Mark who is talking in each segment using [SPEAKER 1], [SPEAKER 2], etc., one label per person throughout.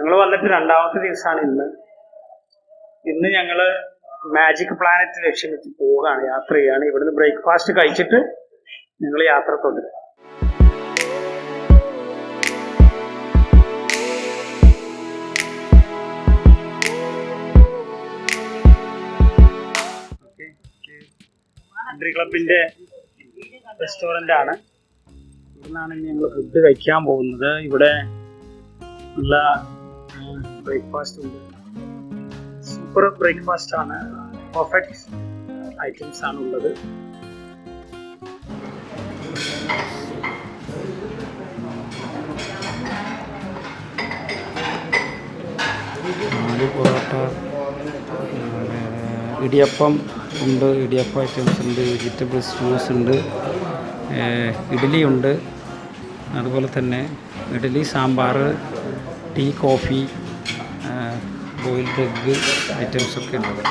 [SPEAKER 1] ഞങ്ങൾ വന്നിട്ട് രണ്ടാമത്തെ ദിവസമാണ് ഇന്ന് ഞങ്ങൾ മാജിക് പ്ലാനറ്റ് ലക്ഷ്യം വെച്ച് പോവുകയാണ്, യാത്ര ചെയ്യുകയാണ്. ഇവിടുന്ന് ബ്രേക്ക്ഫാസ്റ്റ് കഴിച്ചിട്ട് ഞങ്ങൾ യാത്ര തുടരും. കൺട്രി ക്ലബിന്റെ റെസ്റ്റോറൻ്റ് ആണ്. ഇവിടുന്നാണ് ഞങ്ങൾ ഫുഡ് കഴിക്കാൻ പോകുന്നത്. ഇവിടെ ഉള്ള ബ്രേക്ക്ഫാസ്റ്റ് ഉണ്ട്, സൂപ്പർ ബ്രേക്ക്ഫാസ്റ്റ് ആണ്, പെർഫെക്റ്റ് ഐറ്റംസ് ആണ് ഉള്ളത്. പൊറോട്ട, ഇടിയപ്പം ഉണ്ട്, ഇടിയപ്പം ഐറ്റംസ് ഉണ്ട്, വെജിറ്റബിൾ സ്റ്റൂസ് ഉണ്ട്, ഇഡ്ഡലി ഉണ്ട്, അതുപോലെ തന്നെ idli, sambar, tea, coffee, boiled egg ഐറ്റംസൊക്കെ ഉണ്ട്.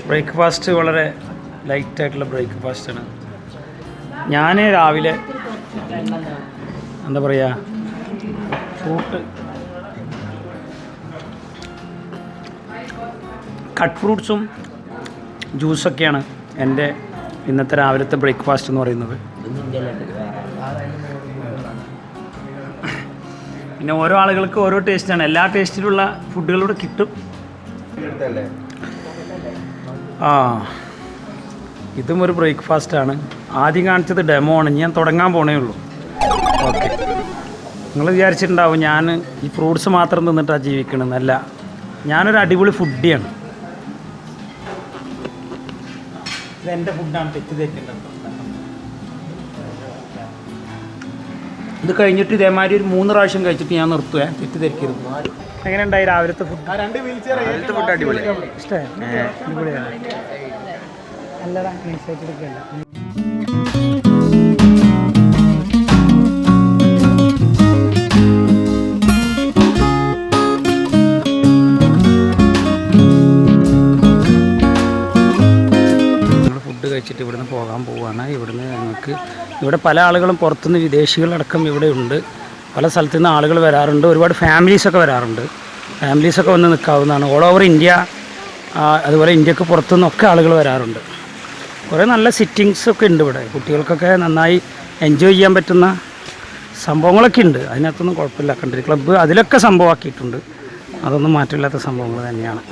[SPEAKER 1] ബ്രേക്ക്ഫാസ്റ്റ് വളരെ ലൈറ്റായിട്ടുള്ള ബ്രേക്ക്ഫാസ്റ്റാണ്. ഞാൻ രാവിലെ എന്താ പറയുക, കട്ട് ഫ്രൂട്ട്സും ജ്യൂസൊക്കെയാണ് എൻ്റെ ഇന്നത്തെ രാവിലത്തെ ബ്രേക്ക്ഫാസ്റ്റ് എന്ന് പറയുന്നത്. പിന്നെ ഓരോ ആളുകൾക്ക് ഓരോ ടേസ്റ്റാണ്, എല്ലാ ടേസ്റ്റിലുള്ള ഫുഡുകളൂടെ കിട്ടും. ഇതും ഒരു ബ്രേക്ക്ഫാസ്റ്റാണ്. ആദ്യം കാണിച്ചത് ഡെമോ ആണ്, ഞാൻ തുടങ്ങാൻ പോണേ ഉള്ളൂ. ഓക്കെ, നിങ്ങൾ വിചാരിച്ചിട്ടുണ്ടാവും ഞാൻ ഈ ഫ്രൂട്ട്സ് മാത്രം തിന്നിട്ടാണ് ജീവിക്കണമെന്നല്ല. ഞാനൊരു അടിപൊളി ഫുഡിയാണ്. ഇതെൻ്റെ ഫുഡാണ്, തെറ്റിദ്ധരിക്കേണ്ടത്. ഇത് കഴിഞ്ഞിട്ട് ഇതേമാതിരി ഒരു 3 പ്രാവശ്യം കഴിച്ചിട്ട് ഞാൻ നിർത്തുവേ, തെറ്റിദ്ധരിക്കരുത്. എങ്ങനെ ഉണ്ടായി രാവിലത്തെ ഫുഡ്?
[SPEAKER 2] രാവിലത്തെ ഫുഡ് അടിപൊളി,
[SPEAKER 1] ഇഷ്ടമായി, അടിപൊളിയാണ്. നല്ലതാ, നൈസായിട്ടെടുക്കണ്ട. കഴിച്ചിട്ട് ഇവിടുന്ന് പോകാൻ പോവുകയാണ്. ഇവിടുന്ന് ഞങ്ങൾക്ക് ഇവിടെ പല ആളുകളും പുറത്തുനിന്ന് വിദേശികളടക്കം ഇവിടെ ഉണ്ട്. പല സ്ഥലത്തു നിന്ന് ആളുകൾ വരാറുണ്ട്. ഒരുപാട് ഫാമിലീസൊക്കെ വരാറുണ്ട്. ഫാമിലീസൊക്കെ വന്ന് നിൽക്കാവുന്നതാണ്. ഓൾ ഓവർ ഇന്ത്യ, അതുപോലെ ഇന്ത്യക്ക് പുറത്തുനിന്നൊക്കെ ആളുകൾ വരാറുണ്ട്. കുറേ നല്ല സിറ്റിങ്സൊക്കെ ഉണ്ട് ഇവിടെ. കുട്ടികൾക്കൊക്കെ നന്നായി എൻജോയ് ചെയ്യാൻ പറ്റുന്ന സംഭവങ്ങളൊക്കെ ഉണ്ട്. അതിനകത്തൊന്നും കുഴപ്പമില്ല. കൺട്രി ക്ലബ്ബ് അതിലൊക്കെ സംഭവമാക്കിയിട്ടുണ്ട്. അതൊന്നും മാറ്റമില്ലാത്ത സംഭവങ്ങൾ തന്നെയാണ്.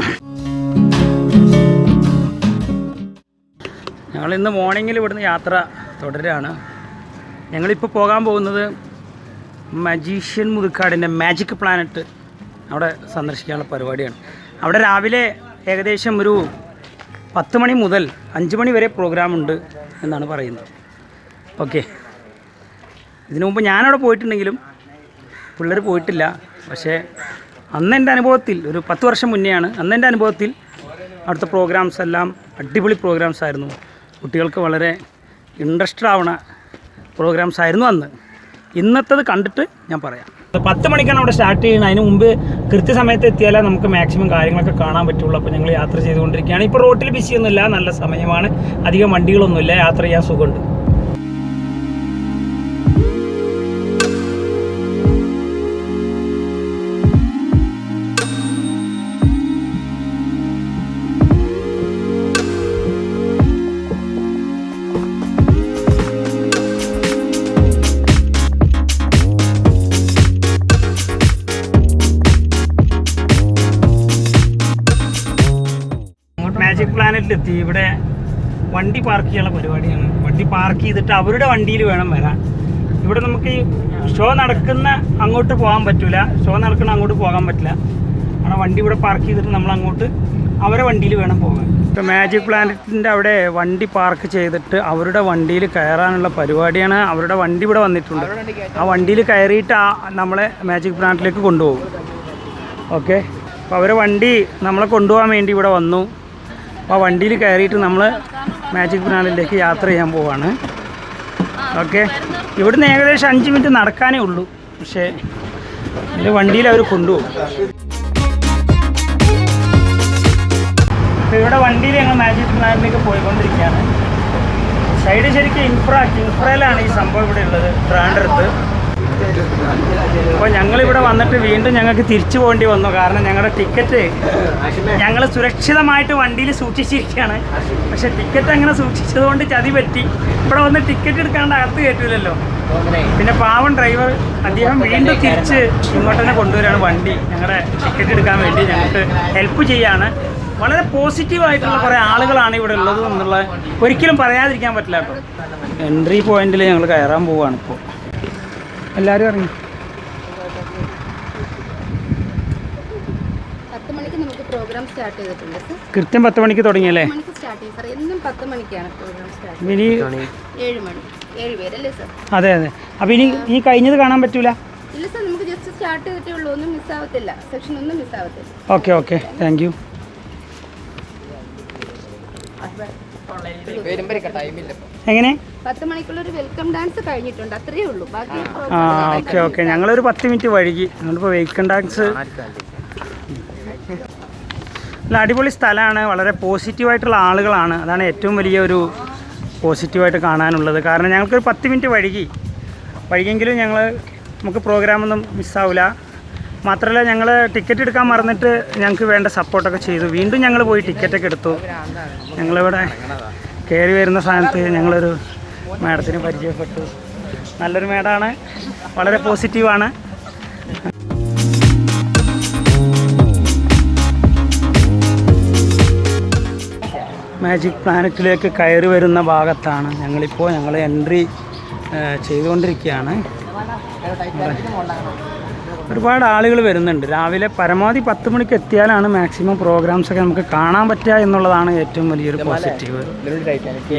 [SPEAKER 1] ഞങ്ങളിന്ന് മോർണിംഗിൽ ഇവിടുന്ന് യാത്ര തുടരുകയാണ്. ഞങ്ങളിപ്പോൾ പോകാൻ പോകുന്നത് മജീഷ്യൻ മുതുക്കാടിൻ്റെ മാജിക് പ്ലാനറ്റ് അവിടെ സന്ദർശിക്കാനുള്ള പരിപാടിയാണ്. അവിടെ രാവിലെ ഏകദേശം ഒരു 10 മണി മുതൽ 5 മണി വരെ പ്രോഗ്രാമുണ്ട് എന്നാണ് പറയുന്നത്. ഓക്കെ, ഇതിനു മുമ്പ് ഞാനവിടെ പോയിട്ടുണ്ടെങ്കിലും പിള്ളേർ പോയിട്ടില്ല. പക്ഷേ അന്ന് എൻ്റെ അനുഭവത്തിൽ, ഒരു 10 വർഷം മുന്നെയാണ്, അന്ന് എൻ്റെ അനുഭവത്തിൽ അവിടുത്തെ പ്രോഗ്രാംസ് എല്ലാം അടിപൊളി പ്രോഗ്രാംസ് ആയിരുന്നു. കുട്ടികൾക്ക് വളരെ ഇൻട്രസ്റ്റഡ് ആവണ പ്രോഗ്രാംസ് ആയിരുന്നു അന്ന്. ഇന്നത്തത് കണ്ടിട്ട് ഞാൻ പറയാം. 10 മണിക്കാണ് അവിടെ സ്റ്റാർട്ട് ചെയ്യുന്നത്. അതിന് മുമ്പ് കൃത്യസമയത്ത് എത്തിയാലേ നമുക്ക് മാക്സിമം കാര്യങ്ങളൊക്കെ കാണാൻ പറ്റുള്ളൂ. അപ്പോൾ ഞങ്ങൾ യാത്ര ചെയ്തുകൊണ്ടിരിക്കുകയാണ്. ഇപ്പോൾ റോട്ടിൽ ബിസിയൊന്നുമില്ല, നല്ല സമയമാണ്, അധികം വണ്ടികളൊന്നുമില്ല, യാത്ര ചെയ്യാൻ സുഖമുണ്ട്. മാജിക് പ്ലാനറ്റിലെത്തി. ഇവിടെ വണ്ടി പാർക്ക് ചെയ്യാനുള്ള പരിപാടിയാണ്. വണ്ടി പാർക്ക് ചെയ്തിട്ട് അവരുടെ വണ്ടിയിൽ വേണം വരാൻ. ഇവിടെ നമുക്ക് ഈ ഷോ നടക്കുന്ന അങ്ങോട്ട് പോകാൻ പറ്റില്ല, ഷോ നടക്കുന്ന അങ്ങോട്ട് പോകാൻ പറ്റില്ല. കാരണം വണ്ടി ഇവിടെ പാർക്ക് ചെയ്തിട്ട് നമ്മൾ അങ്ങോട്ട് അവരുടെ വണ്ടിയിൽ വേണം പോകാൻ. ഇപ്പോൾ മാജിക് പ്ലാനറ്റിൻ്റെ അവിടെ വണ്ടി പാർക്ക് ചെയ്തിട്ട് അവരുടെ വണ്ടിയിൽ കയറാനുള്ള പരിപാടിയാണ്. അവരുടെ വണ്ടി ഇവിടെ വന്നിട്ടുണ്ട്. ആ വണ്ടിയിൽ കയറിയിട്ട് നമ്മളെ മാജിക് പ്ലാനറ്റിലേക്ക് കൊണ്ടുപോകും. ഓക്കെ, അപ്പോൾ അവരെ വണ്ടി നമ്മളെ കൊണ്ടുപോകാൻ വേണ്ടി ഇവിടെ വന്നു. അപ്പോൾ വണ്ടിയിൽ കയറിയിട്ട് നമ്മൾ മാജിക് പ്ലാനറ്റിലേക്ക് യാത്ര ചെയ്യാൻ പോവാണ്. ഓക്കെ, ഇവിടുന്ന് ഏകദേശം 5 മിനിറ്റ് നടക്കാനേ ഉള്ളൂ. പക്ഷേ ഇതിൽ വണ്ടിയിൽ അവർ കൊണ്ടുപോകും. അപ്പോൾ ഇവിടെ വണ്ടിയിൽ ഞങ്ങൾ മാജിക് പ്ലാനറ്റിലേക്ക് പോയിക്കൊണ്ടിരിക്കുകയാണ്. സൈഡ് ശരിക്കും ഇൻഫ്രയിലാണ് ഈ സംഭവം ഇവിടെ ഉള്ളത്, ട്രാൻഡ്രത്ത്. അപ്പോൾ ഞങ്ങളിവിടെ വന്നിട്ട് വീണ്ടും ഞങ്ങൾക്ക് തിരിച്ചു പോകേണ്ടി വന്നു. കാരണം ഞങ്ങളുടെ ടിക്കറ്റ് ഞങ്ങൾ സുരക്ഷിതമായിട്ട് വണ്ടിയിൽ സൂക്ഷിച്ചിരിക്കുകയാണ്. പക്ഷേ ടിക്കറ്റ് അങ്ങനെ സൂക്ഷിച്ചതുകൊണ്ട് ചതി പറ്റി. ഇവിടെ വന്ന് ടിക്കറ്റ് എടുക്കാണ്ട് അകത്ത് കയറ്റില്ലല്ലോ. പിന്നെ പാവം ഡ്രൈവർ അദ്ദേഹം വീണ്ടും തിരിച്ച് ഇങ്ങോട്ട് തന്നെ കൊണ്ടുവരികയാണ് വണ്ടി ഞങ്ങളുടെ ടിക്കറ്റ് എടുക്കാൻ വേണ്ടി ഞങ്ങൾക്ക് ഹെൽപ്പ് ചെയ്യാണ്. വളരെ പോസിറ്റീവായിട്ടുള്ള കുറേ ആളുകളാണ് ഇവിടെ ഉള്ളത് എന്നുള്ള ഒരിക്കലും പറയാതിരിക്കാൻ പറ്റില്ല കേട്ടോ. എൻട്രി പോയിന്റിൽ ഞങ്ങൾ കയറാൻ പോവുകയാണ് ഇപ്പോൾ. എല്ലാവരും ഇറങ്ങി.
[SPEAKER 3] 10 മണിക്ക് നമുക്ക് പ്രോഗ്രാം സ്റ്റാർട്ട് ചെയ്തിട്ടുണ്ട് സർ.
[SPEAKER 1] കൃത്യം 10 മണിക്ക് തുടങ്ങിയല്ലേ?
[SPEAKER 3] 10 മണിക്ക് സ്റ്റാർട്ട് ചെയ്യും സർ. എന്നും 10 മണിക്കാണ് പ്രോഗ്രാം സ്റ്റാർട്ട്.
[SPEAKER 1] ഇനി
[SPEAKER 3] 7 മണി 7 പേരല്ലേ സർ?
[SPEAKER 1] അതെ അതെ. അപ്പോൾ ഇനി കഴിഞ്ഞത് കാണാൻ പറ്റൂല?
[SPEAKER 3] ഇല്ല സർ, നമുക്ക് ജസ്റ്റ് സ്റ്റാർട്ട് ചെയ്തിട്ടേ ഉള്ളൂ. ഒന്നും മിസ്സാവത്തില്ല, സെക്ഷൻ ഒന്നും മിസ്സാവത്തില്ല.
[SPEAKER 1] Okay okay, thank you. എങ്ങനെ
[SPEAKER 3] 10 മണിക്കുള്ള ഒരു വെൽക്കം ഡാൻസ് കഴിഞ്ഞിട്ടുണ്ട്, അത്രയേ ഉള്ളൂ. ബാക്കി
[SPEAKER 1] ഓക്കെ ഓക്കെ. ഞങ്ങളൊരു 10 മിനിറ്റ് വൈകി. ഞങ്ങളിപ്പോൾ വെൽക്കം ഡാൻസ് അല്ല, അടിപൊളി സ്ഥലമാണ്. വളരെ പോസിറ്റീവായിട്ടുള്ള ആളുകളാണ്. അതാണ് ഏറ്റവും വലിയ ഒരു പോസിറ്റീവായിട്ട് കാണാനുള്ളത്. കാരണം ഞങ്ങൾക്കൊരു 10 മിനിറ്റ് വൈകിയെങ്കിലും നമുക്ക് പ്രോഗ്രാമൊന്നും മിസ്സാവില്ല. മാത്രമല്ല ഞങ്ങൾ ടിക്കറ്റ് എടുക്കാൻ മറന്നിട്ട് ഞങ്ങൾക്ക് വേണ്ട സപ്പോർട്ടൊക്കെ ചെയ്തു. വീണ്ടും ഞങ്ങൾ പോയി ടിക്കറ്റൊക്കെ എടുത്തു. ഞങ്ങളിവിടെ കയറി വരുന്ന സ്ഥാനത്ത് ഞങ്ങളൊരു മാഡത്തിന് പരിചയപ്പെട്ടു. നല്ലൊരു മാഡമാണ്, വളരെ പോസിറ്റീവാണ്. മാജിക് പ്ലാനറ്റിലേക്ക് കയറി വരുന്ന ഭാഗത്താണ് ഞങ്ങളിപ്പോൾ. ഞങ്ങൾ എൻട്രി ചെയ്തുകൊണ്ടിരിക്കുകയാണ്. ഒരുപാട് ആളുകൾ വരുന്നുണ്ട്. രാവിലെ പരമാവധി 10 മണിക്ക് എത്തിയാലാണ് മാക്സിമം പ്രോഗ്രാംസൊക്കെ നമുക്ക് കാണാൻ പറ്റുക എന്നുള്ളതാണ് ഏറ്റവും വലിയൊരു പോസിറ്റീവ്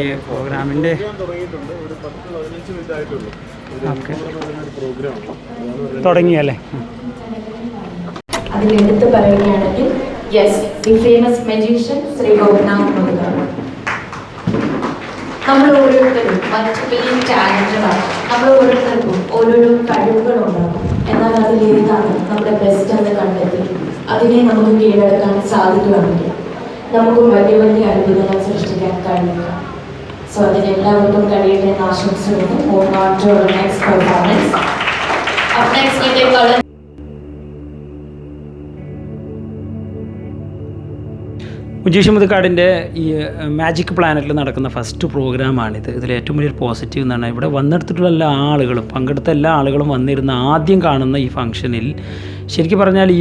[SPEAKER 1] ഈ പ്രോഗ്രാമിൻ്റെ. ഓക്കെ, തുടങ്ങിയല്ലേ?
[SPEAKER 4] അതിലെടുത്ത് പറയുകയാണെങ്കിൽ yes, the famous magician Shri Gopinath Murugan. നമ്മൾ ഓരോരുത്തരും വലിയ ടാലന്റുകളാണ്. നമ്മൾ ഓരോരുത്തർക്കും ഓരോരോ കഴിവുകളുണ്ടാകും. എന്നാൽ അതിലേതാണ് നമ്മുടെ ബെസ്റ്റ് എന്ന് കണ്ടെത്തി അതിനെ നമുക്ക് കീഴടക്കാൻ സാധിക്കുകയാണെങ്കിൽ നമുക്കും വലിയ വലിയ അത്ഭുതങ്ങൾ സൃഷ്ടിക്കാൻ കഴിയുക. സോ അതിനെല്ലാവർക്കും കഴിയട്ടെ എന്ന് ആശംസിക്കുന്നു. Move on to our next performance. Up next we take color.
[SPEAKER 1] മുജീഷ് മുതുക്കാടിൻ്റെ ഈ മാജിക് പ്ലാനറ്റിൽ നടക്കുന്ന ഫസ്റ്റ് പ്രോഗ്രാമാണിത്. ഇതിൽ ഏറ്റവും വലിയൊരു പോസിറ്റീവ് എന്ന് പറഞ്ഞാൽ ഇവിടെ വന്നെടുത്തിട്ടുള്ള എല്ലാ ആളുകളും, പങ്കെടുത്ത എല്ലാ ആളുകളും വന്നിരുന്ന ആദ്യം കാണുന്ന ഈ ഫംഗ്ഷനിൽ ശരിക്കും പറഞ്ഞാൽ ഈ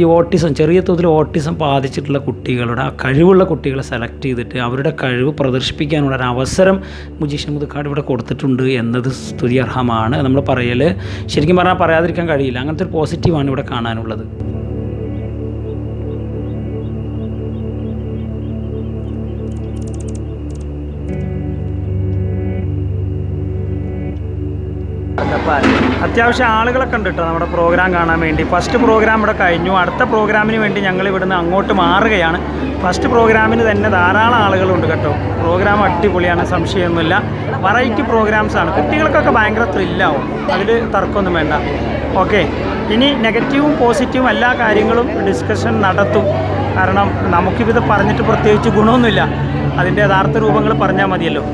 [SPEAKER 1] ചെറിയ തോതിൽ ഓട്ടിസം ബാധിച്ചിട്ടുള്ള കുട്ടികളുടെ, ആ കഴിവുള്ള കുട്ടികളെ സെലക്ട് ചെയ്തിട്ട് അവരുടെ കഴിവ് പ്രദർശിപ്പിക്കാനുള്ള ഒരു അവസരം മുജീഷ് മുതുക്കാട് ഇവിടെ കൊടുത്തിട്ടുണ്ട് എന്നത് സ്തുത്യർഹമാണ്. നമ്മൾ പറയൽ ശരിക്കും പറഞ്ഞാൽ പറയാതിരിക്കാൻ കഴിയില്ല. അങ്ങനത്തെ ഒരു പോസിറ്റീവാണ് ഇവിടെ കാണാനുള്ളത്. അത്യാവശ്യം ആളുകളൊക്കെ ഉണ്ട് കേട്ടോ നമ്മുടെ പ്രോഗ്രാം കാണാൻ വേണ്ടി. ഫസ്റ്റ് പ്രോഗ്രാം ഇവിടെ കഴിഞ്ഞു. അടുത്ത പ്രോഗ്രാമിന് വേണ്ടി ഞങ്ങൾ ഇവിടുന്ന് അങ്ങോട്ട് മാറുകയാണ്. ഫസ്റ്റ് പ്രോഗ്രാമിന് തന്നെ ധാരാളം ആളുകളുണ്ട് കേട്ടോ. പ്രോഗ്രാം അടിപൊളിയാണ്, സംശയമൊന്നുമില്ല. വെറൈറ്റി പ്രോഗ്രാംസാണ്. കുട്ടികൾക്കൊക്കെ ഭയങ്കര ത്രില്ലാവും, അതിൽ തർക്കമൊന്നും വേണ്ട. ഓക്കെ, ഇനി നെഗറ്റീവും പോസിറ്റീവും എല്ലാ കാര്യങ്ങളും ഡിസ്കഷൻ നടത്തും. കാരണം നമുക്കിത് പറഞ്ഞിട്ട് പ്രത്യേകിച്ച് ഗുണമൊന്നുമില്ല. അതിൻ്റെ യഥാർത്ഥ രൂപങ്ങൾ പറഞ്ഞാൽ മതിയല്ലോ.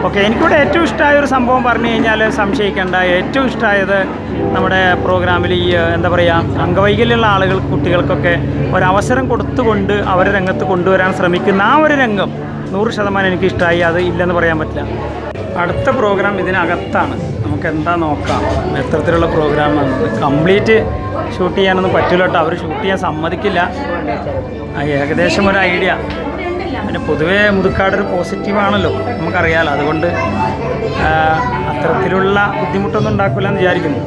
[SPEAKER 1] ഓക്കെ, എനിക്കിവിടെ ഏറ്റവും ഇഷ്ടമായ ഒരു സംഭവം പറഞ്ഞു കഴിഞ്ഞാൽ സംശയിക്കേണ്ട. ഏറ്റവും ഇഷ്ടമായത് നമ്മുടെ പ്രോഗ്രാമിൽ ഈ എന്താ പറയുക, അംഗവൈകല്യമുള്ള ആളുകൾ കുട്ടികൾക്കൊക്കെ ഒരവസരം കൊടുത്തുകൊണ്ട് അവരെ രംഗത്ത് കൊണ്ടുവരാൻ ശ്രമിക്കുന്ന ആ ഒരു രംഗം 100% എനിക്കിഷ്ടമായി. അത് ഇല്ലെന്ന് പറയാൻ പറ്റില്ല. അടുത്ത പ്രോഗ്രാം ഇതിനകത്താണ്. നമുക്ക് എന്താ നോക്കാം എത്തരത്തിലുള്ള പ്രോഗ്രാമാണ്. കംപ്ലീറ്റ് ഷൂട്ട് ചെയ്യാനൊന്നും പറ്റില്ല കേട്ടോ. അവർ ഷൂട്ട് ചെയ്യാൻ സമ്മതിക്കില്ല. ഏകദേശം ഒരു ഐഡിയ. പിന്നെ പൊതുവേ മുതുക്കാടൊരു പോസിറ്റീവാണല്ലോ, നമുക്കറിയാമല്ലോ. അതുകൊണ്ട് അത്തരത്തിലുള്ള ബുദ്ധിമുട്ടൊന്നും ഉണ്ടാക്കില്ല എന്ന് വിചാരിക്കുന്നു.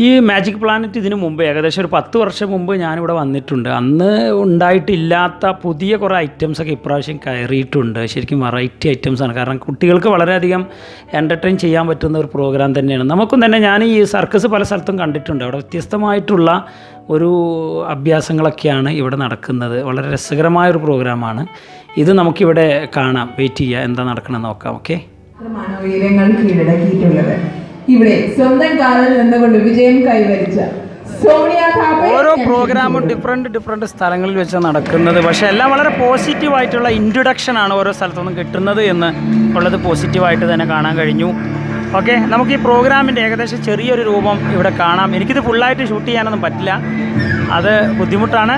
[SPEAKER 1] ഈ മാജിക് പ്ലാനറ്റ് ഇതിനു മുമ്പ് ഏകദേശം ഒരു 10 വർഷം മുമ്പ് ഞാനിവിടെ വന്നിട്ടുണ്ട്. അന്ന് ഉണ്ടായിട്ടില്ലാത്ത പുതിയ കുറേ ഐറ്റംസൊക്കെ ഇപ്രാവശ്യം കയറിയിട്ടുണ്ട്. ശരിക്കും വെറൈറ്റി ഐറ്റംസാണ്. കാരണം കുട്ടികൾക്ക് വളരെയധികം എൻ്റർടൈൻ ചെയ്യാൻ പറ്റുന്ന ഒരു പ്രോഗ്രാം തന്നെയാണ്. നമുക്കും തന്നെ ഞാൻ ഈ സർക്കസ് പല സ്ഥലത്തും കണ്ടിട്ടുണ്ട്. അവിടെ വ്യത്യസ്തമായിട്ടുള്ള ഒരു അഭ്യാസങ്ങളൊക്കെയാണ് ഇവിടെ നടക്കുന്നത്. വളരെ രസകരമായൊരു പ്രോഗ്രാമാണ് ഇത്. നമുക്കിവിടെ കാണാം. വെയിറ്റ് ചെയ്യുക, എന്താ നടക്കണമെന്ന് നോക്കാം. ഓക്കെ,
[SPEAKER 5] ഉയരങ്ങൾ കീഴടക്കിയിട്ടുള്ളത് ഇവിടെ സ്വന്തം കാലിൽ നിന്നുകൊണ്ട് വിജയം കൈവരിച്ച
[SPEAKER 1] ഓരോ പ്രോഗ്രാമും ഡിഫറെൻറ്റ് സ്ഥലങ്ങളിൽ വെച്ച് നടക്കുന്നത്. പക്ഷേ എല്ലാം വളരെ പോസിറ്റീവായിട്ടുള്ള ഇൻട്രൊഡക്ഷനാണ് ഓരോ സ്ഥലത്തുനിന്നും കിട്ടുന്നത് എന്ന് ഉള്ളത് പോസിറ്റീവായിട്ട് തന്നെ കാണാൻ കഴിഞ്ഞു. ഓക്കെ, നമുക്ക് ഈ പ്രോഗ്രാമിൻ്റെ ഏകദേശം ചെറിയൊരു രൂപം ഇവിടെ കാണാം. എനിക്കിത് ഫുള്ളായിട്ട് ഷൂട്ട് ചെയ്യാനൊന്നും പറ്റില്ല, അത് ബുദ്ധിമുട്ടാണ്,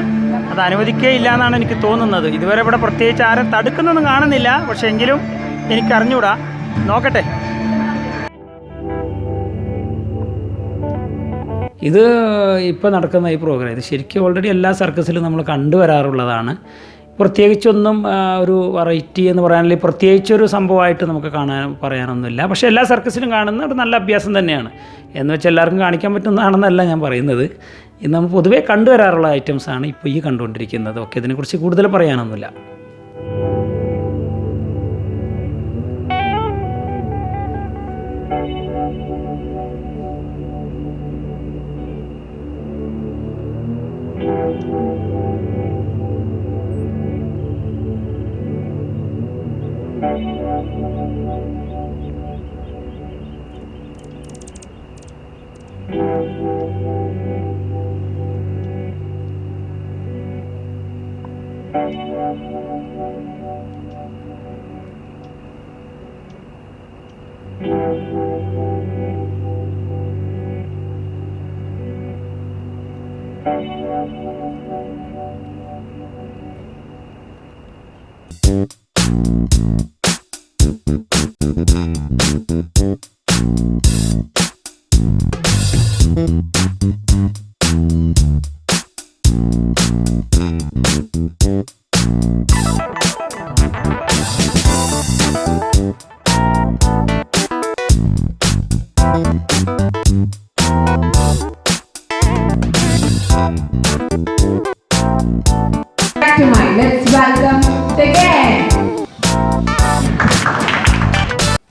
[SPEAKER 1] അത് അനുവദിക്കുകയില്ല എന്നാണ് എനിക്ക് തോന്നുന്നത്. ഇതുവരെ ഇവിടെ പ്രത്യേകിച്ച് ആരും തടുക്കുന്നൊന്നും കാണുന്നില്ല, പക്ഷേ എങ്കിലും എനിക്കറിഞ്ഞൂടാ, നോക്കട്ടെ. ഇത് ഇപ്പോൾ നടക്കുന്ന ഈ പ്രോഗ്രാം ഇത് ശരിക്കും ഓൾറെഡി എല്ലാ സർക്കസിലും നമ്മൾ കണ്ടുവരാറുള്ളതാണ്. പ്രത്യേകിച്ചൊന്നും ഒരു വെറൈറ്റി എന്ന് പറയാനുള്ള പ്രത്യേകിച്ചൊരു സംഭവമായിട്ട് നമുക്ക് പറയാനൊന്നുമില്ല. പക്ഷേ എല്ലാ സർക്കസിലും കാണുന്ന ഒരു നല്ല അഭ്യാസം തന്നെയാണ്. എന്ന് വെച്ചാൽ എല്ലാവർക്കും കാണിക്കാൻ പറ്റുന്നതാണെന്നല്ല ഞാൻ പറയുന്നത്. ഇത് നമ്മൾ പൊതുവേ കണ്ടുവരാറുള്ള ഐറ്റംസാണ് ഇപ്പോൾ ഈ കണ്ടുകൊണ്ടിരിക്കുന്നത്. ഓക്കെ, ഇതിനെക്കുറിച്ച് കൂടുതൽ പറയാനൊന്നുമില്ല.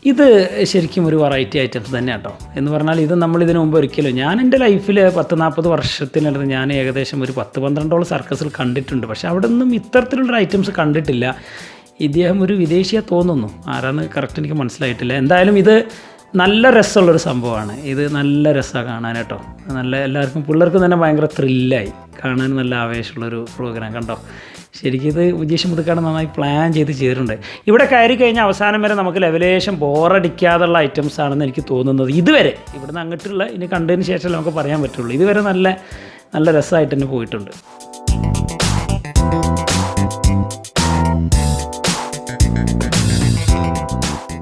[SPEAKER 1] ഇത് ശരിക്കും ഒരു വെറൈറ്റി ഐറ്റംസ് തന്നെ കേട്ടോ. എന്ന് പറഞ്ഞാൽ ഇത് നമ്മളിതിനു മുമ്പ് ഒരിക്കലും, ഞാൻ എൻ്റെ ലൈഫിൽ 10-40 വർഷത്തിനടുത്ത് ഞാൻ ഏകദേശം ഒരു 10-12 സർക്കസിൽ കണ്ടിട്ടുണ്ട്. പക്ഷേ അവിടെ ഒന്നും ഇത്തരത്തിലുള്ള ഐറ്റംസ് കണ്ടിട്ടില്ല. ഇദ്ദേഹം ഒരു വിദേശിയെ തോന്നുന്നു, ആരാന്ന് കറക്റ്റ് എനിക്ക് മനസ്സിലായിട്ടില്ല. എന്തായാലും ഇത് നല്ല രസമുള്ളൊരു സംഭവമാണ്. ഇത് നല്ല രസമാണ് കാണാൻ കേട്ടോ. നല്ല എല്ലാവർക്കും പിള്ളേർക്കും തന്നെ ഭയങ്കര ത്രില്ലായി കാണാൻ, നല്ല ആവേശമുള്ളൊരു പ്രോഗ്രാം കണ്ടോ. ശരിക്കും ഇത് മുജീഷ് മുതുക്കാട് നന്നായി പ്ലാൻ ചെയ്തിട്ടുണ്ട്. ഇവിടെ കയറി കഴിഞ്ഞാൽ അവസാനം വരെ നമുക്ക് ലെവലേശം ബോറടിക്കാതുള്ള ഐറ്റംസ് ആണെന്ന് എനിക്ക് തോന്നുന്നത്. ഇതുവരെ ഇവിടുന്ന് അങ്ങോട്ടുള്ള ഇനി കണ്ടതിന് ശേഷം നമുക്ക് പറയാൻ പറ്റുള്ളൂ. ഇതുവരെ നല്ല നല്ല രസമായിട്ട് തന്നെ പോയിട്ടുണ്ട്.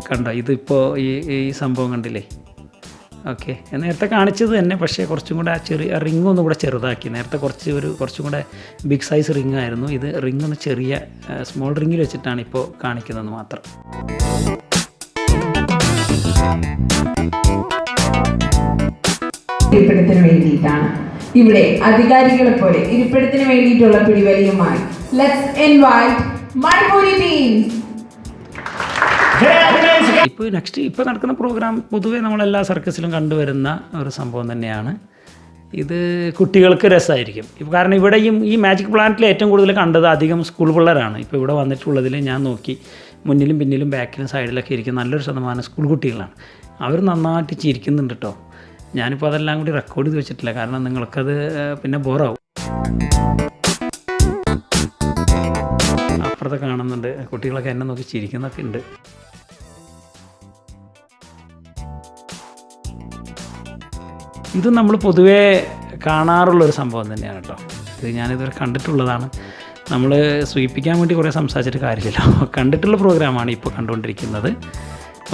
[SPEAKER 1] കണ്ടോ, ഇതിപ്പോൾ ഈ സംഭവം കണ്ടില്ലേ. ഓക്കെ, നേരത്തെ കാണിച്ചത് തന്നെ, പക്ഷേ കുറച്ചും കൂടെ ആ ചെറിയ റിങ് ഒന്നും കൂടെ ചെറുതാക്കി. നേരത്തെ കുറച്ചും കൂടെ ബിഗ് സൈസ് റിങ് ആയിരുന്നു. ഇത് റിങ് ഒന്ന് ചെറിയ സ്മോൾ റിങ്ങിൽ വെച്ചിട്ടാണ് ഇപ്പോൾ കാണിക്കുന്നത് മാത്രം.
[SPEAKER 5] ഇരിപ്പിടത്തിന് വേണ്ടിയിട്ടാണ് ഇവിടെ അധികാരികളെ പോലെ ഇരിപ്പിടത്തിന് വേണ്ടിയിട്ടുള്ള പിടിവലിയുമായി ലെറ്റ്സ് ഇൻവൈറ്റ് മണിപ്പൂരി ടീംസ്.
[SPEAKER 1] ഇപ്പോൾ നടക്കുന്ന പ്രോഗ്രാം പൊതുവേ നമ്മളെല്ലാ സർക്കസിലും കണ്ടുവരുന്ന ഒരു സംഭവം തന്നെയാണ്. ഇത് കുട്ടികൾക്ക് രസമായിരിക്കും. ഇപ്പോൾ കാരണം ഇവിടെയും ഈ മാജിക് പ്ലാനറ്റിൽ ഏറ്റവും കൂടുതൽ കണ്ടത് അധികം സ്കൂൾ പിള്ളേരാണ്. ഇപ്പോൾ ഇവിടെ വന്നിട്ടുള്ളതിൽ ഞാൻ നോക്കി മുന്നിലും പിന്നിലും ബാക്കിലും സൈഡിലൊക്കെ ഇരിക്കുന്ന നല്ലൊരു ശതമാനം സ്കൂൾ കുട്ടികളാണ്. അവർ നന്നായിട്ട് ചിരിക്കുന്നുണ്ട് കേട്ടോ. ഞാനിപ്പോൾ അതെല്ലാം കൂടി റെക്കോർഡ് ചെയ്ത് വെച്ചിട്ടില്ല, കാരണം നിങ്ങൾക്കത് പിന്നെ ബോറാവും. അപ്പുറത്തെ കാണുന്നുണ്ട് കുട്ടികളൊക്കെ എന്നെ നോക്കി ചിരിക്കുന്നൊക്കെ ഉണ്ട്. ഇത് നമ്മൾ പൊതുവേ കാണാറുള്ളൊരു സംഭവം തന്നെയാണ് കേട്ടോ. ഇത് ഞാനിതുവരെ കണ്ടിട്ടുള്ളതാണ്. നമ്മൾ സൂചിപ്പിക്കാൻ വേണ്ടി കുറേ സംസാരിച്ചിട്ട് കാര്യമില്ലല്ലോ. കണ്ടിട്ടുള്ള പ്രോഗ്രാമാണ് ഇപ്പോൾ കണ്ടുകൊണ്ടിരിക്കുന്നത്.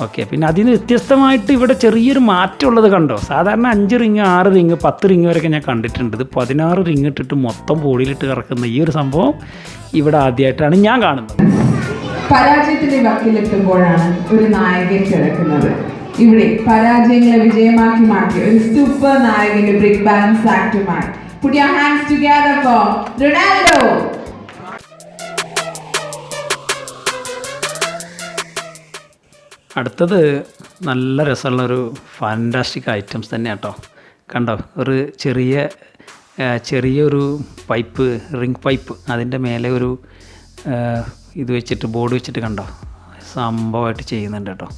[SPEAKER 1] ഓക്കെ, പിന്നെ അതിന് വ്യത്യസ്തമായിട്ട് ഇവിടെ ചെറിയൊരു മാറ്റമുള്ളത് കണ്ടോ. സാധാരണ 5 റിങ് 6 റിങ് 10 റിങ് വരെയൊക്കെ ഞാൻ കണ്ടിട്ടുണ്ട്. ഇത് 16 റിങ് ഇട്ടിട്ട് മൊത്തം ബോഡിയിലിട്ട് കറക്കുന്ന ഈ ഒരു സംഭവം ഇവിടെ ആദ്യമായിട്ടാണ് ഞാൻ കാണുന്നത്.
[SPEAKER 5] പരാജയത്തിന്റെ വക്കിലെത്തുമ്പോഴാണ് ഒരു നായകൻ കിടക്കുന്നത്. ഇവിടെ പരാജയങ്ങളെ വിജയമാക്കി മാറ്റിയ ഒരു സൂപ്പർ നായകന്റെ ബ്രേക്ക് ബാലൻസ് ആക്ടുമായി Put your hands together for Ronaldo.
[SPEAKER 1] അടുത്തത് നല്ല രസമുള്ളൊരു ഫാൻറ്റാസ്റ്റിക് ഐറ്റംസ് തന്നെ കേട്ടോ. കണ്ടോ, ഒരു ചെറിയൊരു പൈപ്പ്, റിംഗ് പൈപ്പ്, അതിൻ്റെ മേലെ ഒരു ഇത് വെച്ചിട്ട് ബോർഡ് വെച്ചിട്ട് കണ്ടോ സംഭവമായിട്ട് ചെയ്യുന്നുണ്ട് കേട്ടോ.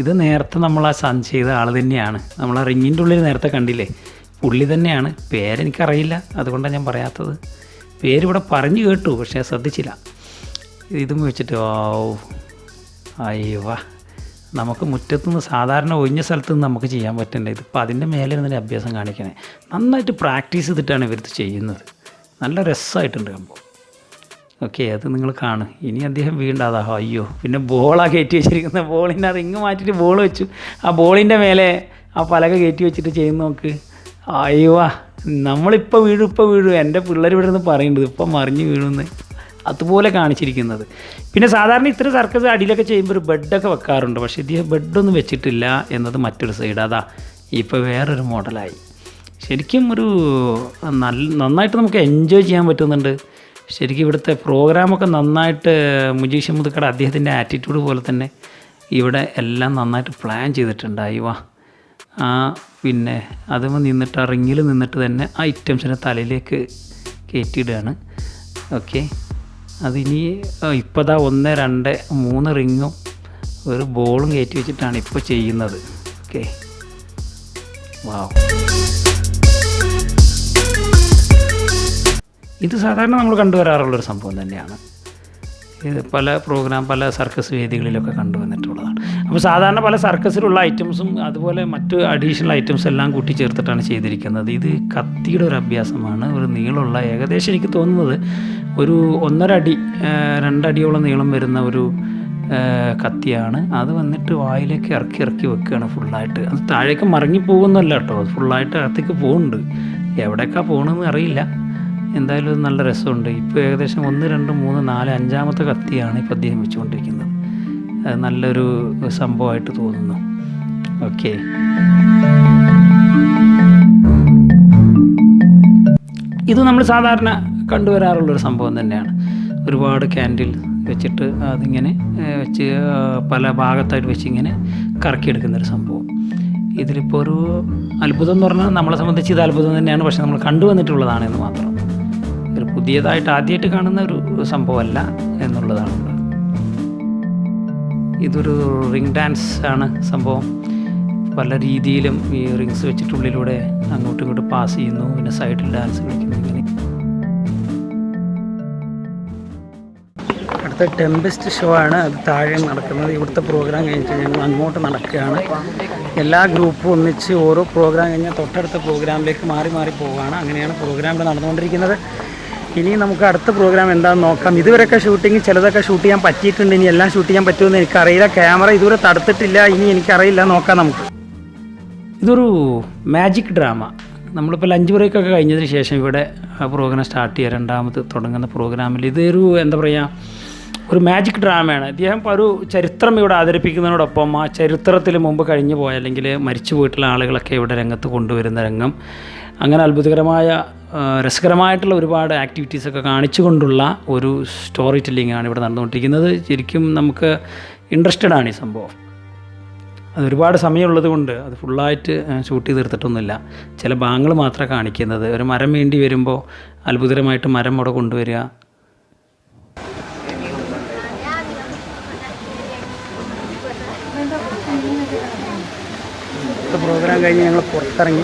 [SPEAKER 1] ഇത് നേരത്തെ നമ്മൾ ആ ചെയ്ത ആൾ തന്നെയാണ്. നമ്മൾ ആ റിങ്ങിൻ്റെ ഉള്ളിൽ നേരത്തെ കണ്ടില്ലേ, പുള്ളി തന്നെയാണ്. പേരെനിക്കറിയില്ല, അതുകൊണ്ടാണ് ഞാൻ പറയാത്തത്. പേരിവിടെ പറഞ്ഞു കേട്ടു, പക്ഷേ ശ്രദ്ധിച്ചില്ല. ഇതും വെച്ചിട്ട് അയ്യോ, നമുക്ക് മുറ്റത്തുനിന്ന് സാധാരണ ഒഴിഞ്ഞ സ്ഥലത്ത് നിന്ന് നമുക്ക് ചെയ്യാൻ പറ്റണ്ടേ, ഇതിപ്പോൾ അതിൻ്റെ മേലെ ഇരുന്നൊരു അഭ്യാസം കാണിക്കണേ. നന്നായിട്ട് പ്രാക്ടീസ് ചെയ്തിട്ടാണ് ഇവർ ചെയ്യുന്നത്. നല്ല രസമായിട്ടുണ്ട് സംഭവം. ഓക്കെ, അത് നിങ്ങൾ കാണും. ഇനി അദ്ദേഹം വീണ്ടാതാ. അയ്യോ, പിന്നെ ബോളാണ് കയറ്റി വെച്ചിരിക്കുന്നത്. ബോളിൻ്റെ റിങ് മാറ്റിയിട്ട് ബോൾ വെച്ചു. ആ ബോളിൻ്റെ മേലെ ആ പലക കയറ്റി വെച്ചിട്ട് ചെയ്യുന്ന നോക്ക്. അയ്യോ, നമ്മളിപ്പോൾ വീഴും. എൻ്റെ പിള്ളേർ ഇവിടെ നിന്ന് പറയുന്നുണ്ട് ഇപ്പം മറിഞ്ഞ് വീഴുമെന്ന്. അതുപോലെ കാണിച്ചിരിക്കുന്നത്. പിന്നെ സാധാരണ ഇത്ര സർക്കസ് അടിയിലൊക്കെ ചെയ്യുമ്പോൾ ഒരു ബെഡൊക്കെ വെക്കാറുണ്ട്. പക്ഷേ ഇദ്ദേഹം ബെഡൊന്നും വെച്ചിട്ടില്ല എന്നത് മറ്റൊരു സൈഡ്. അതാ ഇപ്പോൾ വേറൊരു മോഡലായി. ശരിക്കും ഒരു നന്നായിട്ട് നമുക്ക് എൻജോയ് ചെയ്യാൻ പറ്റുന്നുണ്ട്. ശരിക്കും ഇവിടുത്തെ പ്രോഗ്രാമൊക്കെ നന്നായിട്ട് മുജീഷ്യൻ മുതുക്കട അദ്ദേഹത്തിൻ്റെ ആറ്റിറ്റ്യൂഡ് പോലെ തന്നെ ഇവിടെ എല്ലാം നന്നായിട്ട് പ്ലാൻ ചെയ്തിട്ടുണ്ട്. അയ്യോ, പിന്നെ അതുമ്പോൾ നിന്നിട്ട് ആ റിങ്ങിൽ നിന്നിട്ട് തന്നെ ആ ഐറ്റംസിനെ തലയിലേക്ക് കയറ്റിയിടുകയാണ്. ഓക്കെ, അതിനി ഇപ്പോൾ 1, 2, 3 റിങ്ങും ഒരു ബോളും കയറ്റി വെച്ചിട്ടാണ് ഇപ്പോൾ ചെയ്യുന്നത്. ഓക്കെ, വാവ്. ഇത് സാധാരണ നമ്മൾ കണ്ടുവരാറുള്ളൊരു സംഭവം തന്നെയാണ്. ഇത് പല സർക്കസ് വേദികളിലൊക്കെ കണ്ടുവന്നിട്ടുള്ളതാണ്. അപ്പോൾ സാധാരണ പല സർക്കസിലുള്ള ഐറ്റംസും അതുപോലെ മറ്റ് അഡീഷണൽ ഐറ്റംസ് എല്ലാം കൂട്ടിച്ചേർത്തിട്ടാണ് ചെയ്തിരിക്കുന്നത്. ഇത് കത്തിയുടെ ഒരു അഭ്യാസമാണ്. ഒരു നീളമുള്ള, ഏകദേശം എനിക്ക് തോന്നുന്നത് ഒരു 1.5 അടി 2 അടിയോളം നീളം വരുന്ന ഒരു കത്തിയാണ്. അത് വന്നിട്ട് വായിലേക്ക് ഇറക്കി വെക്കുകയാണ് ഫുള്ളായിട്ട്. അത് താഴേക്ക് മറങ്ങിപ്പോകുന്നല്ല കേട്ടോ, അത് ഫുള്ളായിട്ട് അകത്തേക്ക് പോകുന്നുണ്ട്. എവിടേക്കാണ് പോകണമെന്ന് അറിയില്ല. എന്തായാലും നല്ല രസമുണ്ട്. ഇപ്പോൾ ഏകദേശം 1, 2, 3, 4, 5ാമത്തെ കത്തിയാണ് ഇപ്പോൾ അദ്ദേഹം വെച്ചുകൊണ്ടിരിക്കുന്നത്. അത് നല്ലൊരു സംഭവമായിട്ട് തോന്നുന്നു. ഓക്കെ, ഇത് നമ്മൾ സാധാരണ കണ്ടുവരാറുള്ളൊരു സംഭവം തന്നെയാണ്. ഒരുപാട് ക്യാൻഡിൽ വെച്ചിട്ട് അതിങ്ങനെ വെച്ച് പല ഭാഗത്തായിട്ട് വെച്ച് ഇങ്ങനെ കറക്കിയെടുക്കുന്നൊരു സംഭവം. ഇതിലിപ്പോൾ ഒരു അത്ഭുതം എന്ന് പറഞ്ഞാൽ നമ്മളെ സംബന്ധിച്ച് ഇത് അത്ഭുതം തന്നെയാണ്. പക്ഷെ നമ്മൾ കണ്ടുവന്നിട്ടുള്ളതാണെന്ന് മാത്രം. ഒരു പുതിയതായിട്ട് ആദ്യമായിട്ട് കാണുന്ന ഒരു സംഭവമല്ല എന്നുള്ളതാണ്. ഇതൊരു റിംഗ് ഡാൻസ് ആണ് സംഭവം. പല രീതിയിലും ഈ റിങ്സ് വെച്ചിട്ടുള്ളിലൂടെ അങ്ങോട്ടും ഇങ്ങോട്ടും പാസ് ചെയ്യുന്നു. പിന്നെ സൈഡിൽ ഡാൻസ് കളിക്കുന്നു. ഇങ്ങനെ അടുത്ത ടെമ്പസ്റ്റ് ഷോ ആണ്. അത് താഴെ നടക്കുന്നത്. ഇവിടുത്തെ പ്രോഗ്രാം കഴിഞ്ഞിട്ട് ഞങ്ങൾ അങ്ങോട്ട് നടക്കുകയാണ്. എല്ലാ ഗ്രൂപ്പും ഒന്നിച്ച് ഓരോ പ്രോഗ്രാം കഴിഞ്ഞാൽ തൊട്ടടുത്ത പ്രോഗ്രാമിലേക്ക് മാറി പോവുകയാണ്. അങ്ങനെയാണ് പ്രോഗ്രാം ഇവിടെ നടന്നുകൊണ്ടിരിക്കുന്നത്. ഇനി നമുക്ക് അടുത്ത പ്രോഗ്രാം എന്താണെന്ന് നോക്കാം. ഇതുവരെയൊക്കെ ഷൂട്ടിങ് ചിലതൊക്കെ ഷൂട്ട് ചെയ്യാൻ പറ്റിയിട്ടുണ്ട്. ഇനി എല്ലാം ഷൂട്ട് ചെയ്യാൻ പറ്റുമെന്ന് എനിക്കറിയില്ല. ക്യാമറ ഇതുവരെ തടുത്തിട്ടില്ല. ഇനി എനിക്കറിയില്ല, നോക്കാം നമുക്ക്. ഇതൊരു മാജിക് ഡ്രാമ. നമ്മളിപ്പോൾ ലഞ്ച് ബ്രേക്കൊക്കെ കഴിഞ്ഞതിന് ശേഷം ഇവിടെ പ്രോഗ്രാം സ്റ്റാർട്ട് ചെയ്യുക. 2ാമത് തുടങ്ങുന്ന പ്രോഗ്രാമിൽ ഇതൊരു എന്താ പറയുക, ഒരു മാജിക് ഡ്രാമയാണ്. ഇദ്ദേഹം ഒരു ചരിത്രം ഇവിടെ അവതരിപ്പിക്കുന്നതിനോടൊപ്പം ആ ചരിത്രത്തിൽ മുമ്പ് കഴിഞ്ഞു പോയ അല്ലെങ്കിൽ മരിച്ചു പോയിട്ടുള്ള ആളുകളൊക്കെ ഇവിടെ രംഗത്ത് കൊണ്ടുവരുന്ന രംഗം. അങ്ങനെ അത്ഭുതകരമായ രസകരമായിട്ടുള്ള ഒരുപാട് ആക്ടിവിറ്റീസൊക്കെ കാണിച്ചുകൊണ്ടുള്ള ഒരു സ്റ്റോറി ടെല്ലിങ്ങാണ് ഇവിടെ നടന്നുകൊണ്ടിരിക്കുന്നത്. ശരിക്കും നമുക്ക് ഇൻട്രസ്റ്റഡ് ആണ് ഈ സംഭവം. അത് ഒരുപാട് സമയമുള്ളത് കൊണ്ട് അത് ഫുള്ളായിട്ട് ഷൂട്ട് ചെയ്ത് തീർത്തിട്ടൊന്നുമില്ല. ചില ഭാഗങ്ങൾ മാത്രമേ കാണിക്കുന്നത്. ഒരു മരം വേണ്ടി വരുമ്പോൾ അത്ഭുതകരമായിട്ട് മരം അവിടെ കൊണ്ടുവരിക. പ്രോഗ്രാം കഴിഞ്ഞ് ഞങ്ങൾ പുറത്തിറങ്ങി.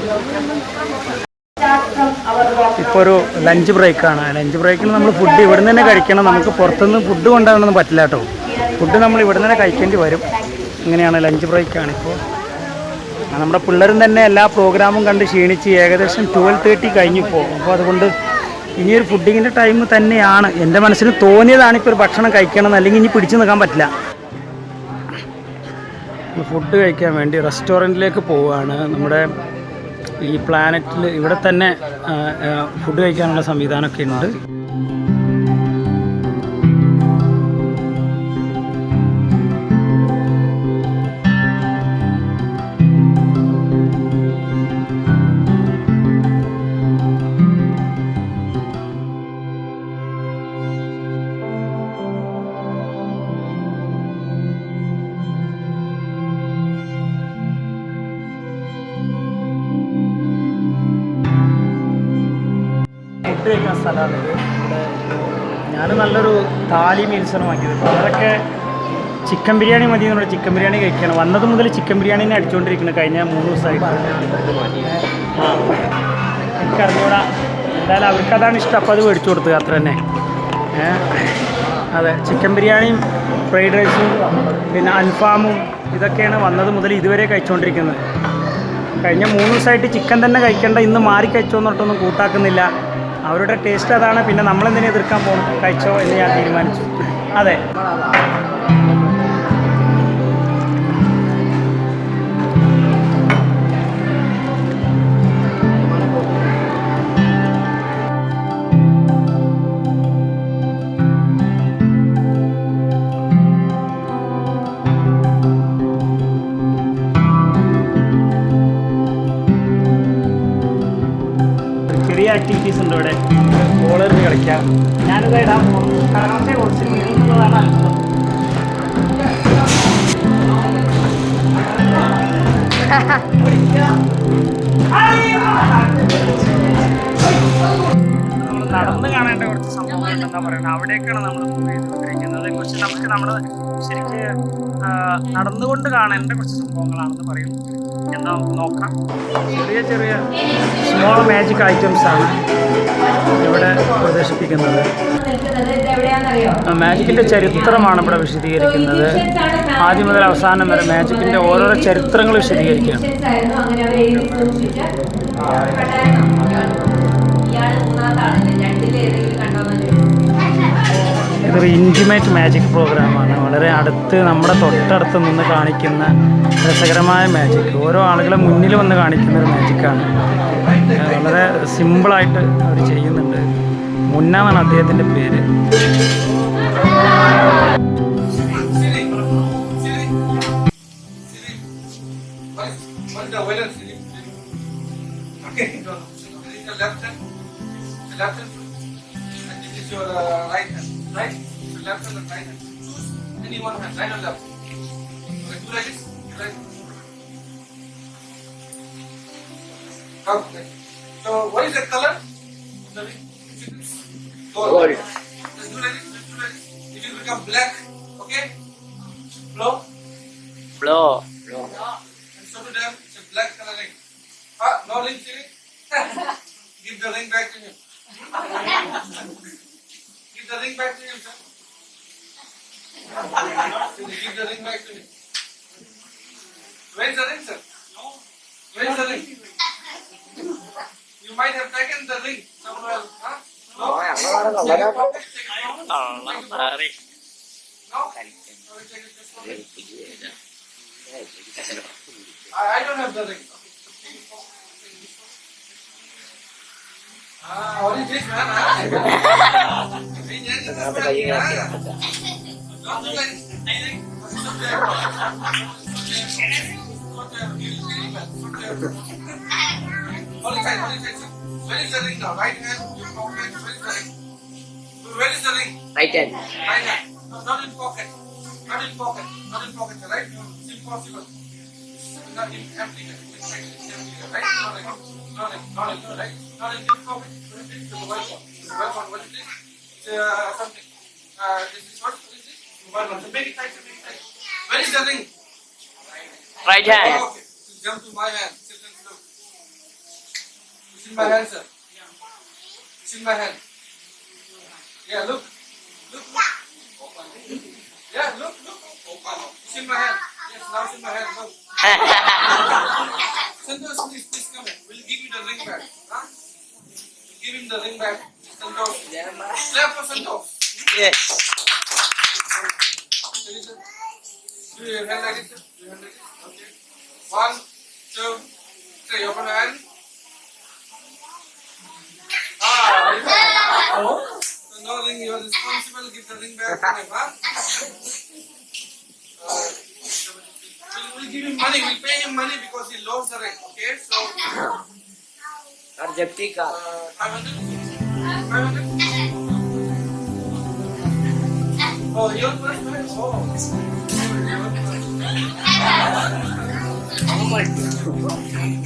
[SPEAKER 1] ഇപ്പോൾ ഒരു ലഞ്ച് ബ്രേക്കാണ്. ലഞ്ച് ബ്രേക്കിൽ നമ്മൾ ഫുഡ് ഇവിടെ നിന്ന് തന്നെ കഴിക്കണം. നമുക്ക് പുറത്തുനിന്ന് ഫുഡ് കൊണ്ടുപോകാനൊന്നും പറ്റില്ല കേട്ടോ. ഫുഡ് നമ്മൾ ഇവിടെ നിന്ന് തന്നെ കഴിക്കേണ്ടി വരും. ഇങ്ങനെയാണ്, ലഞ്ച് ബ്രേക്കാണ് ഇപ്പോൾ. നമ്മുടെ പിള്ളേരും തന്നെ എല്ലാ പ്രോഗ്രാമും കണ്ട് ക്ഷീണിച്ച് ഏകദേശം 12:30 കഴിഞ്ഞിപ്പോൾ. അപ്പോൾ അതുകൊണ്ട് ഇനിയൊരു ഫുഡിങ്ങിൻ്റെ ടൈം തന്നെയാണ്. എൻ്റെ മനസ്സിന് തോന്നിയതാണ് ഇപ്പോൾ ഒരു ഭക്ഷണം കഴിക്കണം, അല്ലെങ്കിൽ ഇനി പിടിച്ചു നിൽക്കാൻ പറ്റില്ല. ഫുഡ് കഴിക്കാൻ വേണ്ടി റെസ്റ്റോറൻറ്റിലേക്ക് പോവുകയാണ്. നമ്മുടെ ഈ പ്ലാനറ്റിൽ ഇവിടെ തന്നെ ഫുഡ് കഴിക്കാനുള്ള സംവിധാനമൊക്കെ ഉണ്ട്. ഫുഡ് കഴിക്കാൻ സ്ഥലമാണ് ഇവിടെ. ഞാൻ നല്ലൊരു താലി മീൽസാണ് വാങ്ങിയത്. അതൊക്കെ ചിക്കൻ ബിരിയാണി മതി എന്നുള്ള ചിക്കൻ ബിരിയാണി കഴിക്കണം. വന്നത് മുതൽ ചിക്കൻ ബിരിയാണിനെ അടിച്ചുകൊണ്ടിരിക്കുന്നത് കഴിഞ്ഞ 3 ദിവസമായിട്ട്. എനിക്ക് അറിഞ്ഞൂടാ. എന്തായാലും അവർക്കതാണ് ഇഷ്ടം, അപ്പോൾ അത് മേടിച്ചു കൊടുത്തു അത്ര തന്നെ. അതെ, ചിക്കൻ ബിരിയാണിയും ഫ്രൈഡ് റൈസും പിന്നെ അൽഫാമും ഇതൊക്കെയാണ് വന്നത് മുതൽ ഇതുവരെ കഴിച്ചുകൊണ്ടിരിക്കുന്നത്. കഴിഞ്ഞ 3 ദിവസമായിട്ട് ചിക്കൻ തന്നെ കഴിക്കേണ്ട, ഇന്ന് മാറി കഴിച്ചോ എന്നിട്ടൊന്നും കൂട്ടാക്കുന്നില്ല. അവരുടെ ടേസ്റ്റ് അതാണ്. പിന്നെ നമ്മളെന്തിനെ എതിർക്കാൻ പോകും, കഴിച്ചോ എന്ന് ഞാൻ തീരുമാനിച്ചു. അതെ, ചെറിയ ആക്ടിവിറ്റീസ് ഉണ്ട് ഇവിടെ. ബോളെറിഞ്ഞ് കളിക്കാം. ഞാനിത് ഇടാൻ പോകും. കരാട്ടെ കുറച്ച് നീളുന്നതാണ് അത്ഭുതം. നമ്മൾ നടന്ന് കാണേണ്ട കുറച്ച് സംഭവങ്ങൾ എന്താ പറയുന്നത്, അവിടേക്കാണ് നമ്മൾ പോയിരിക്കുന്നത്. കുറിച്ച് നമ്മൾ ശരിക്ക് നടന്നുകൊണ്ട് കാണേണ്ട കുറച്ച് സംഭവങ്ങളാണെന്ന് പറയും. എന്താ നോക്കാം. ചെറിയ ചെറിയ സ്മോൾ മാജിക് ഐറ്റംസ് ആണ് ഇവിടെ പ്രദർശിപ്പിക്കുന്നത്. മാജിക്കിൻ്റെ ചരിത്രമാണ് ഇവിടെ വിശദീകരിക്കുന്നത്. ആദ്യം മുതൽ അവസാനം വരെ മാജിക്കിൻ്റെ ഓരോരോ ചരിത്രങ്ങൾ വിശദീകരിക്കുകയാണ്. ഇതൊരു ഇൻറ്റിമേറ്റ് മാജിക് പ്രോഗ്രാമാണ്. വളരെ അടുത്ത്, നമ്മുടെ തൊട്ടടുത്ത് നിന്ന് കാണിക്കുന്ന രസകരമായ മാജിക്. ഓരോ ആളുകളെ മുന്നിൽ വന്ന് കാണിക്കുന്ന ഒരു മാജിക്കാണ്. വളരെ സിമ്പിളായിട്ട് അവർ ചെയ്യുന്നുണ്ട്. മുന്ന എന്നാണ് അദ്ദേഹത്തിൻ്റെ പേര്.
[SPEAKER 2] Right? So left hand and right hand. Choose any one hand, right or left. Okay, do like this. Right. Okay. So what is the color of the ring? Gold. Let's do like this. Let's do like this. It will become black. Okay. Blow.
[SPEAKER 1] Blow.
[SPEAKER 2] And so to them, it's a black color ring. No ring, Siri. Give the ring back to him. Give the ring back to him, sir. Give the ring back to him. Where is the ring, sir? Where is the ring? You might have taken the ring somewhere else, huh? No? No? I don't have the ring. What is this, man? Where is the ring now? Right hand, your pocket. Where is the ring? Where is the ring?
[SPEAKER 6] Right hand.
[SPEAKER 2] Right hand. No, not in pocket. Not in pocket. Not in pocket. Right? It's impossible. Not in empty. It's empty. Right? Not in. Not in. Not in. Right? Not in this pocket. Put it to the white one. The white one. What is this? It's something. This is what? What is this? White one. So make it tight. Make it tight. Where is the ring?
[SPEAKER 6] Right hand.
[SPEAKER 2] Oh, okay. So jump to my hand. Sit and look. It's in my hand, sir. It's in my hand. Yeah, look. Look. Yeah, look. It's in my hand. Yes, now it's in my hand. Look. Santosh, please come here. We'll give you the ring back. Huh? We'll give him the ring back. Santosh. Clap for Santosh.
[SPEAKER 6] Yes.
[SPEAKER 2] Do your hand like this, sir. Do your hand like this. Okay. 1, 2, 3. Open your hand. So no ring. You are responsible. Give the ring back to him. Huh? We'll give him money. We'll pay him money because he lost the ring. Okay, so
[SPEAKER 6] Or Japti ka.
[SPEAKER 2] 500. 500. Oh, your first prize. Oh.
[SPEAKER 6] Oh my God.
[SPEAKER 2] Thank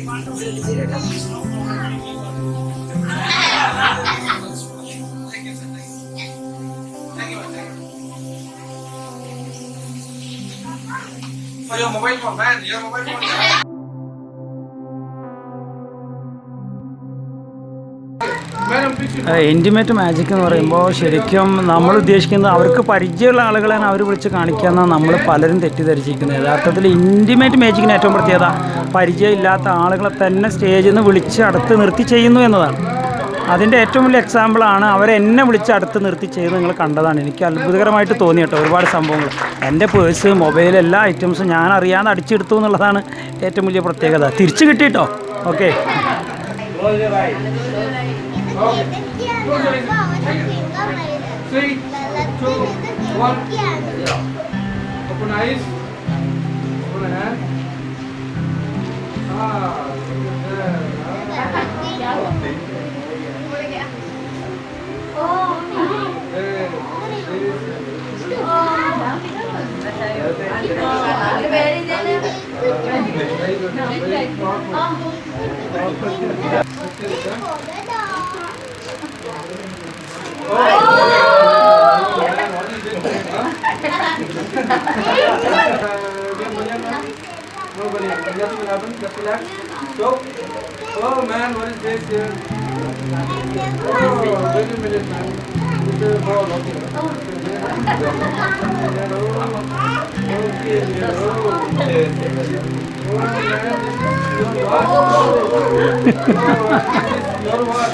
[SPEAKER 2] you, sir. Thank you. For your mobile phone, man. Your mobile phone. Madam, picture.
[SPEAKER 1] Intimate magic എന്ന് പറയുമ്പോൾ ശരിക്കും നമ്മൾ ഉദ്ദേശിക്കുന്നത് അവർക്ക് പരിചയമുള്ള ആളുകളെയാണ് അവർ വിളിച്ച് കാണിക്കാമെന്നാണ് നമ്മൾ പലരും തെറ്റിദ്ധരിച്ചിരിക്കുന്നത്. യഥാർത്ഥത്തിൽ ഇൻറ്റിമേറ്റ് മാജിക്കിന് ഏറ്റവും പ്രത്യേകത പരിചയമില്ലാത്ത ആളുകളെ തന്നെ സ്റ്റേജിൽ നിന്ന് വിളിച്ച് അടുത്ത് നിർത്തി ചെയ്യുന്നു എന്നതാണ്. അതിൻ്റെ ഏറ്റവും വലിയ എക്സാമ്പിളാണ് അവരെന്നെ വിളിച്ച് അടുത്ത് നിർത്തി ചെയ്ത് നിങ്ങൾ കണ്ടതാണ്. എനിക്ക് അത്ഭുതകരമായിട്ട് തോന്നി കേട്ടോ. ഒരുപാട് സംഭവങ്ങൾ എൻ്റെ പേഴ്സ്, മൊബൈൽ, എല്ലാ ഐറ്റംസും ഞാൻ അറിയാതെ അടിച്ചെടുത്തു എന്നുള്ളതാണ് ഏറ്റവും വലിയ പ്രത്യേകത. തിരിച്ചു കിട്ടിയിട്ടോ. Okay.
[SPEAKER 2] Three, two, one. Open eyes. Open hand. Nothing will happen. Just relax. Stop. Oh man, what is this here? Oh, wait a minute, man. It's a ball. Okay. Okay. Oh man, your what?